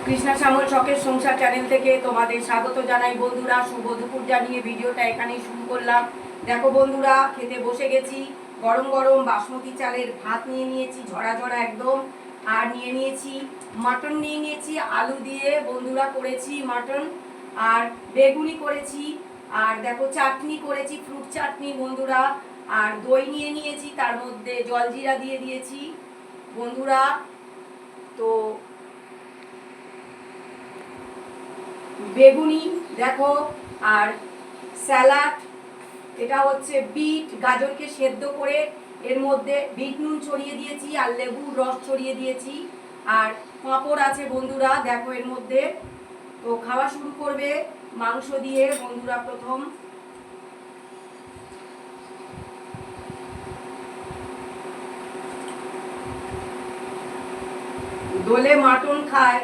কৃষ্ণা শ্যামল শখের সংসার চ্যানেল থেকে তোমাদের স্বাগত জানাই বন্ধুরা। শুভ দুপুর জানিয়ে ভিডিওটা এখানেই শুরু করলাম। দেখো বন্ধুরা, খেতে বসে গেছি। গরম গরম বাসমতি চালের ভাত নিয়ে নিয়েছি, ঝরা ঝরা একদম। আর নিয়ে নিয়েছি মাটন, নিয়ে নিয়েছি আলু দিয়ে বন্ধুরা করেছি মাটন, আর বেগুনি করেছি, আর দেখো চাটনি করেছি, ফ্রুট চাটনি বন্ধুরা। আর দই নিয়ে নিয়েছি, তার মধ্যে জলজিরা দিয়ে দিয়েছি বন্ধুরা। তো বেগুনি দেখো, আর স্যালাড, এটা হচ্ছে বিট গাজরকে সেদ্ধ করে এর মধ্যে বিট নুন ছড়িয়ে দিয়েছি আর লেবুর রস ছড়িয়ে দিয়েছি, আর পাঁপড় আছে বন্ধুরা দেখো এর মধ্যে। তো খাওয়া শুরু করবে মাংস দিয়ে বন্ধুরা। প্রথম দোলে মাটন খায়,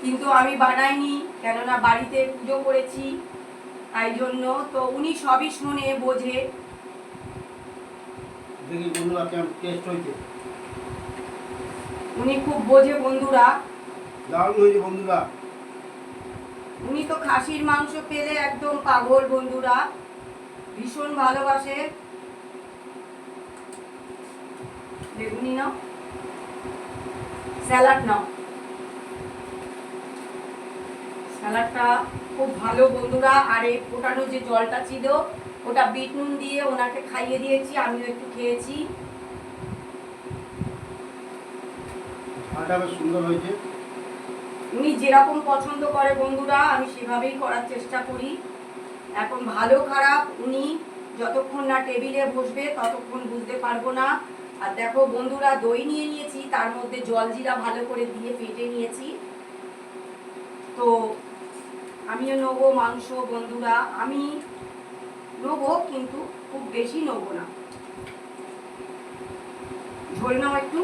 কিন্তু আমি বানাইনি, কেননা বাড়িতে পুজো করেছি তাই জন্য। তো উনি সবই শুনে বোঝে। দেখি বন্ধুরা কেমন টেস্ট হয়েছে। উনি খুব বোঝে বন্ধুরা। দারুণ হয়েছে বন্ধুরা। উনি তো খাসির মাংস পেলে একদম পাগল বন্ধুরা, ভীষণ ভালোবাসে। বেগুনি নাও, স্যালাড নাও। স্যালাডটা খুব ভালো বন্ধুরা। আর এই ফোটানো যে জলটা ছিল ওটা বিট নুন দিয়ে ওনাকে খাইয়ে দিয়েছি, আমিও একটু খেয়েছি। ঝালটা বেশ সুন্দর হয়েছে। উনি যেরকম পছন্দ করে বন্ধুরা আমি সেভাবেই করার চেষ্টা করি। এখন ভালো খারাপ উনি যতক্ষণ না টেবিলে বসবে ততক্ষণ বুঝতে পারবো না। আর দেখো বন্ধুরা, দই নিয়ে নিয়েছি, তার মধ্যে জলজিরা ভালো করে দিয়ে ফেটে নিয়েছি। তো আমিও নেবো মাংস বন্ধুরা, আমি নেবো কিন্তু খুব বেশি নেবো না। ঝোল নাও একটু।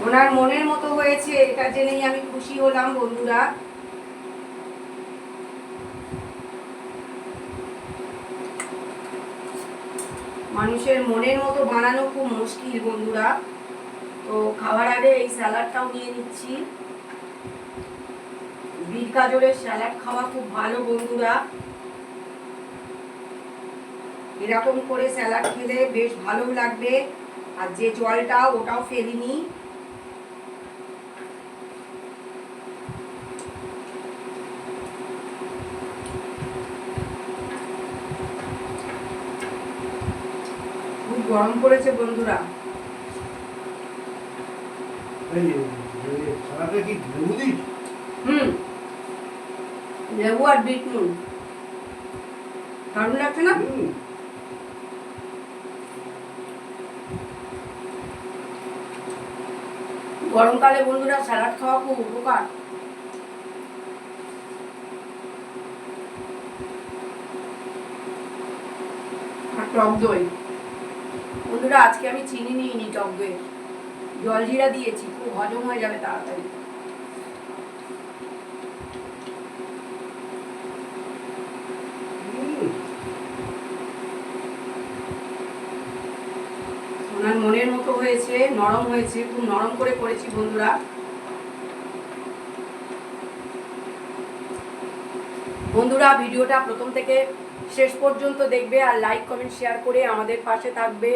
ওনার মনের মতো হয়েছে এটা জেনেই আমি খুশি হলাম বন্ধুরা। মানুষের মনের মতো বানানো খুব মুশকিল বন্ধুরা। তো খাওয়ার আগে এই স্যালাডটাও নিয়ে নিচ্ছি। বিট গাজরের স্যালাড খাওয়া খুব ভালো বন্ধুরা। এরকম করে স্যালাড খেলে বেশ ভালো লাগবে। আর যে জলটা ওটাও ফেলিনি। খুব গরম পড়েছে বন্ধুরা। এই সালাদে কি লেবু দিস? লেবু আর বিট নুন, দারুণ লাগছে না? গরমকালে বন্ধুরা স্যালাড খাওয়া খুব উপকার। আর টক দই বন্ধুরা, আজকে আমি চিনি নিইনি, টক দই জলজিরা দিয়েছি, খুব হজম হয়ে যাবে তাড়াতাড়ি। ওনার মনের মতো হয়েছে, নরম হয়েছে, খুব নরম করে করেছি বন্ধুরা। বন্ধুরা ভিডিওটা প্রথম থেকে শেষ পর্যন্ত দেখবে আর লাইক কমেন্ট শেয়ার করে আমাদের পাশে থাকবে।